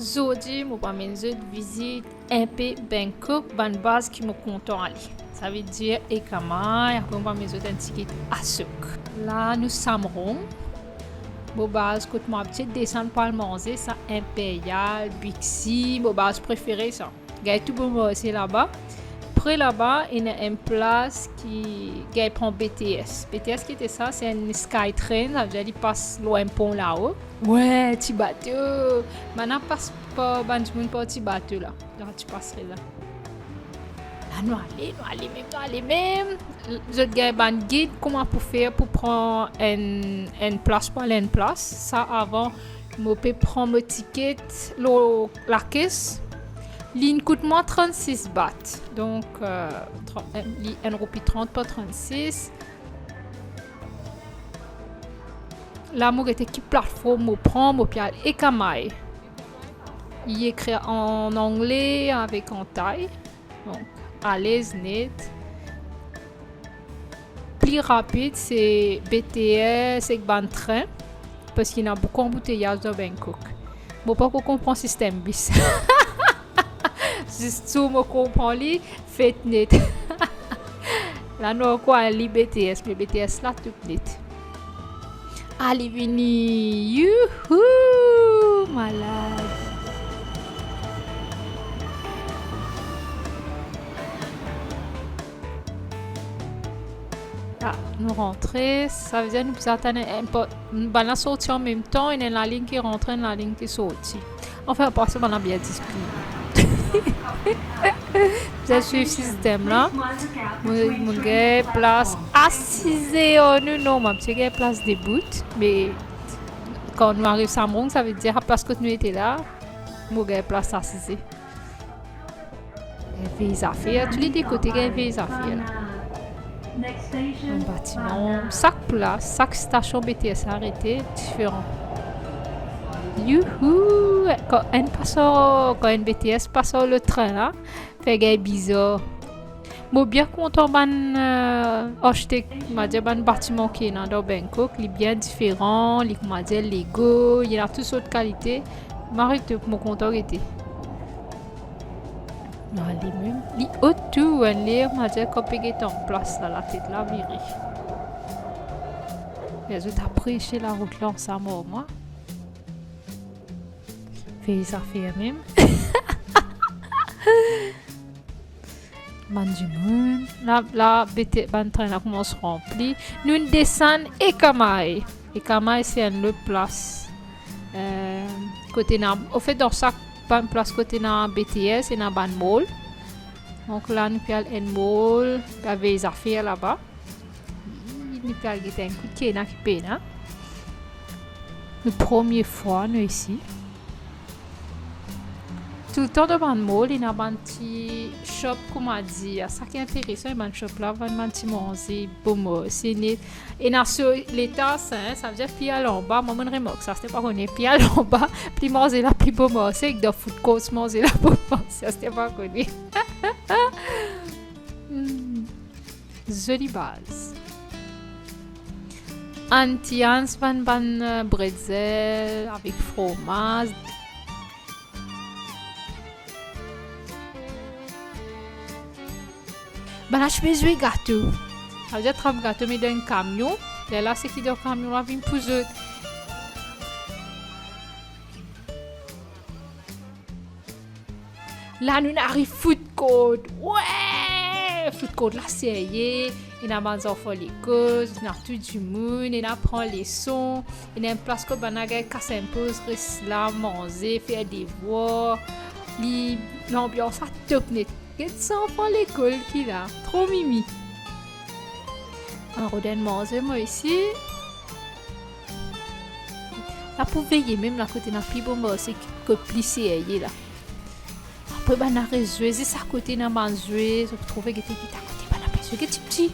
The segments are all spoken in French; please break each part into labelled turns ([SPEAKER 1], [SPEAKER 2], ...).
[SPEAKER 1] Aujourd'hui, je vais visiter un peu Bangkok, une base qui me content aller. Ça veut dire Ekama, et après on va me un ticket à Souk. Là, nous sommes ronds. Mon base, quand moi petit descendre par le manger, ça Impérial, Bixi, mon base préférée ça. Gagne tout bon c'est là-bas. Après là-bas, il y a une place qui prend BTS. BTS qui était ça, c'est un Skytrain, ça veut dire qu'il passe loin pont là-haut. Ouais, petit bateau. Maintenant, passe pas, ben du monde pas petit bateau là. Là, tu passerais là. Là, nous allons même. Je gagne un guide comment pour faire pour prendre une place pour aller une place. Ça avant, je peux prendre mon ticket, la caisse. L'ine coûte moins 36 bahts. Donc, 1 roupie 30 pas 36. Là, je suis qui plateforme, je prends, je prends Ekamai. Il est écrit en anglais avec en taille. Donc, à l'aise, net. Plus rapide, c'est BTS et un train. Parce qu'il y a beaucoup d'embouteillages dans Bangkok. Je ne sais pas comprendre le système bis. Juste tout, je comprends les fait net. Là, nous avons les BTS, mais BTS là, tout net. Allez, venez! Youhou! Malade! Ah, nous rentrons, ça veut dire que nous attendons un peu. Nous allons sortir en même temps, il y a la ligne qui rentre et la ligne qui sort. Enfin, on passe bien discuter. Vous avez suivi ce système là. Mon gars, place assise. Oh non, ma petite place debout. Mais quand nous arrivons à Samrong, ça veut dire à place que nous étions là, mon gars, place assise. Il y a des affaires, tous les côtés, il y a des affaires là. Un bâtiment, chaque place, chaque station BTS arrêtée, différent. Youhou! Quand un BTS passe le train là, fait gay bizarre. Moi bien content acheter un bâtiment qui est dans Bangkok, il est bien différent, il est Lego, il a toutes sortes de qualités. Marie te mon content était. Non, les mêmes, les autres un l'air m'a dit qu'on peut en place là la tête là virée. Les autres après chez la route là ça mort moi. Fait ça fait même. Man du monde. Là, le train là commence à remplir. Nous descendons Ekamai. Ekamai c'est une autre place. Côté au fait dans chaque place côté dans BTS et dans ban mall. Donc là nous avons un mall, il y avait des affaires là-bas. Nous avons un coup de pied qui peine. La première fois nous ici. Tout le temps dans le mall, il y a un petit shop, comme on dit. Ça qui est intéressant, il y a un shop là, il y a un petit manger, bon, c'est net. Et dans les tasses, ça veut dire puis à en bas, moi, je remarque ça, c'était pas connu. Puis à en bas, puis manger là, puis bon, c'est avec des food courts, manger là, bon, ça, c'était pas connu. Jolie base. Antians, ban bretzel avec fromage. Ben là, je fais gâteau. Ça veut dire que gâteau, mais dans un camion. Et là, c'est qui dans le camion là, vient pousser. Là, nous arrivons food court. Ouais! Food court là, c'est y. Il y a des enfants à l'école, il y a tout du monde, il y a prend les sons, il y a une place que ben gars casse un peu, reste là, manger, faire des devoirs. L'ambiance a top net. Quels enfants à l'école qui là, trop mimi. Un rodin manger moi ici. Là pour veiller même là côté n'a plus bon c'est que plisser là. Après ben a rejouer c'est ça côté n'a ban jouer, je trouve que t'es à côté ben a jouer que petit.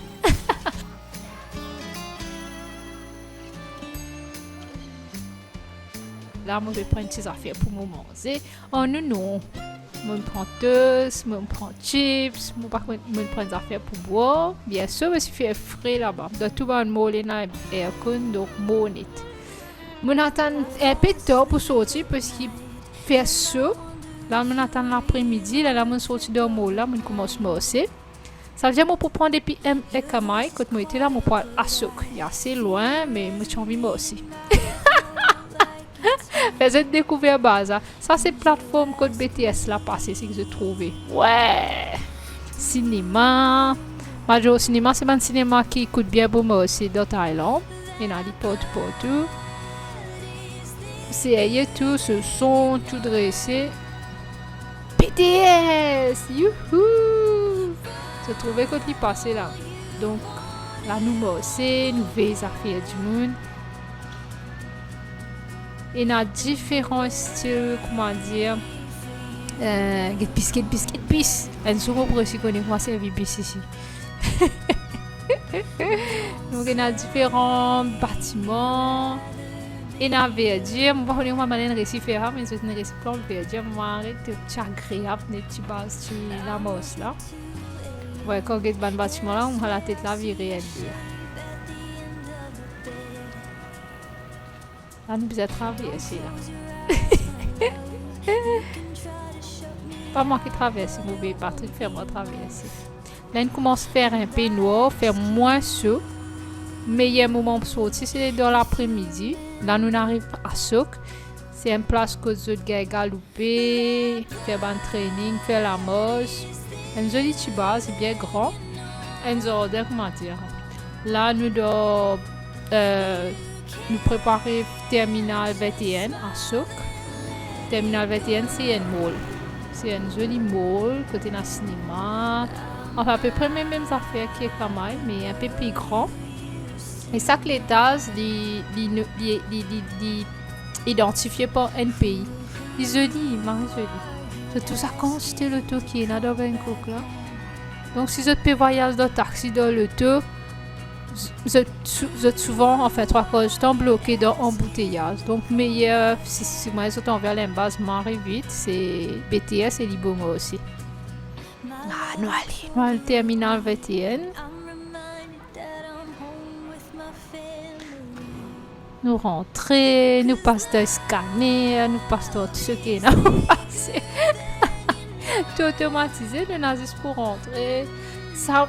[SPEAKER 1] Là moi je vais prendre ces affaires pour me manger. Oh non. Je prends toast, je prends chips, je prends des affaires pour boire. Bien sûr, parce qu'il fait frais là-bas. Dans tout le monde, il y a aircon, donc monite. Je attends un peu de temps pour sortir parce que faire ça. Là, on attend l'après-midi. Là, on sorti de mon là, on commence à marcher. Ça veut dire que pour prendre des PM et Kamai, quand moi j'étais là, moi pour Asok. Il est assez loin, mais moi j'ai envie de aussi. J'ai découvert Baza. Ça, c'est plateforme code BTS là passé, c'est que j'ai trouvé. Ouais. Cinéma. Major cinéma, c'est un cinéma qui coûte bien pour moi aussi dans Thaïlande. Il y a des portes partout. C'est tout, ce son, tout dressé. BTS! Youhou! Je trouvais quand il passait là. Donc, là, nous aussi, nous veillons affaires du monde. Et il y a différents styles, comment dire, get bis. Un souvent pour aussi qu'on est moi servi bis ici. Donc il y a différents bâtiments. Et na verdure, moi on est vraiment malin récit faire, mais c'est une récit plan verdure, moi arrête c'est agréable des petits bases sur la mosse là. Ouais, quand on ban bâtiment là, on a la tête là virée. Là, nous devons traverser là. Pas moi qui traverse, mauvais Patrick, faire-moi traverser. Là, on commence à faire un peu noir, faire moins chaud. Meilleur moment pour sortir, c'est dans l'après-midi. Là, nous arrivons à Sok. C'est une place que nous avons galopé, faire un training, faire la moche. Un joli petit bas, c'est bien grand. Un jardin, comment dire. Là, nous devons nous préparer terminal 21 à Sok. Terminal 21, c'est un mall. C'est un joli mall, côté d'un cinéma. Enfin, à peu près les mêmes affaires qui est quand même, mais un peu plus grand. Et ça que l'étage, identifié par un pays. Il se dit, c'est tout ça quand c'était le taux qui est là dans Bangkok là. Donc si vous pouvez voyager dans taxi dans le taux, vous êtes souvent, en fait, 3/4 du temps bloqué dans embouteillage. Donc meilleur, si moi je t'envoie l'embase, m'arrive vite, c'est BTS et Liboma aussi. Ah, nous allons le terminal 21. Nous rentrons, nous passons dans le scanner, nous passons dans tout ce qui est là. Tout automatisé, nous avons juste pour rentrer. Ça,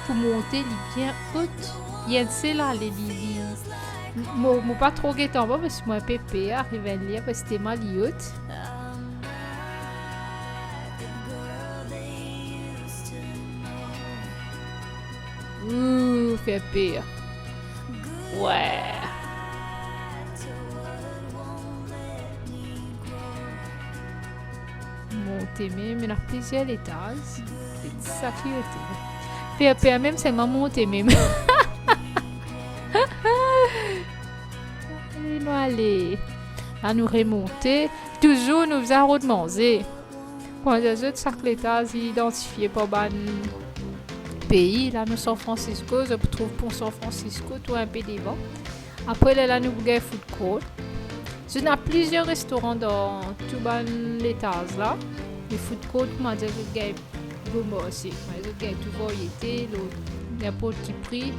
[SPEAKER 1] pour monter, il est bien haute. Il y a là, les moi, pas trop guettant, parce que moi, pépé, arrive à lire, parce que c'était mal haute. Ouh, fait pire. Ouais. Monter même, il y a plusieurs étages. C'est ça qui est. Fait pire même, c'est ma montée même. Allez. Là, nous remonter. Toujours, nous faisons de manger. Pour les autres, chaque étage identifié par ban pays. Là, nous San Francisco. Je trouve pour San Francisco, tout un peu devant. Après, là, nous avons food court. Il y a plusieurs restaurants dans tout l'étage là. Les food court, comment dire, je gagne beaucoup aussi. Je gagne tout variété, n'importe quel prix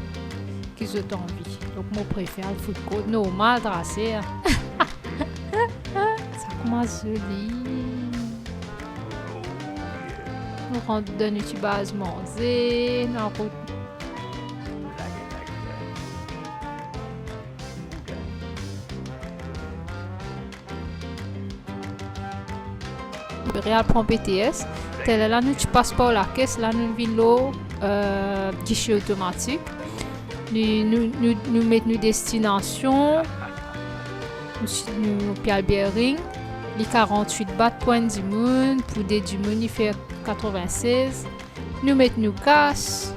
[SPEAKER 1] qu'ils ont envie. Donc, moi, je préfère le food court normal, tracé. Ça commence joli. On rentre dans une petite base manger, dans la route. Real prend BTS. Là, nous passe par la caisse. Là, nous venons guichet automatique. Nous mettons nos destinations. Nous Pierre Bering. Les 48 bahts point du monde. Pour des du monde, il fait 96. Nous mettons nos cash.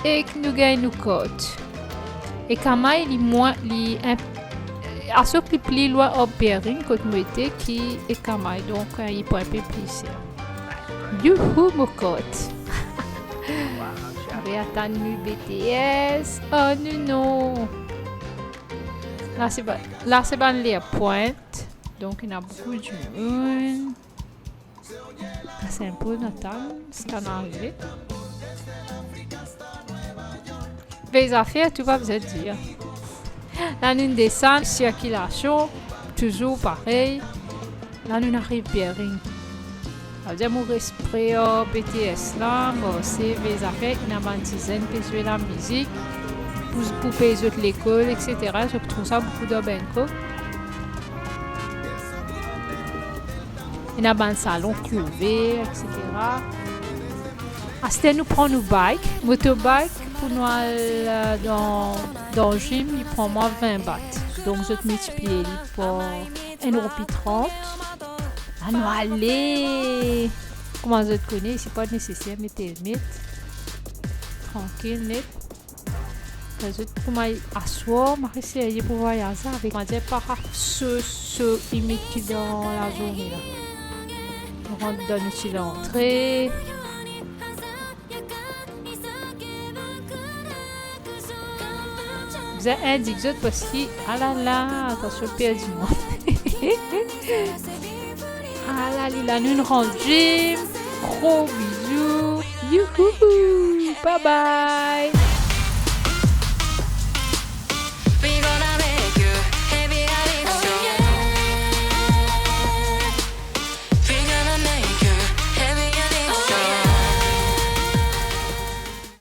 [SPEAKER 1] Et nous gagnons nos codes. Et quand il est moins. À ce qui plie loin au Bering, quand nous étions, qui est Kamai, donc il peut un peu plus. Youhou, mon cote! On va attendre le BTS. Oh non! Là, c'est bon, les pointes. Donc, il y a beaucoup de monde. C'est un peu Nathan, c'est qu'on arrive. Les affaires, tu vas vous dire. Là, nous descendons, circulation, toujours pareil. Là, nous arrivons bien. Ça veut dire mon esprit BTS là, c'est les affaires, il y a une dizaine qui jouent la musique, pour payer l'école, etc. Je trouve ça beaucoup de Bangkok. Il y a un salon cloué, etc. Après, nous prenons nos bikes, motobike, pour nous aller dans le gym, il prend moi 20 bahts. Donc, je multiplie pour 1,30 €. Ah non, allez! Comment je te connais, c'est pas nécessaire, mais t'es net. Tranquille, net. Je te commence à asseoir, je vais essayer pour voyager avec moi. Je vais pas ce limite qui dans la journée là. On rentre dans notre entrée. Vous avez indiqué parce que, ah là là, attention, perdu-moi. Ah là, nous rentrons gym. Gros bisous. Youhou. Bye bye.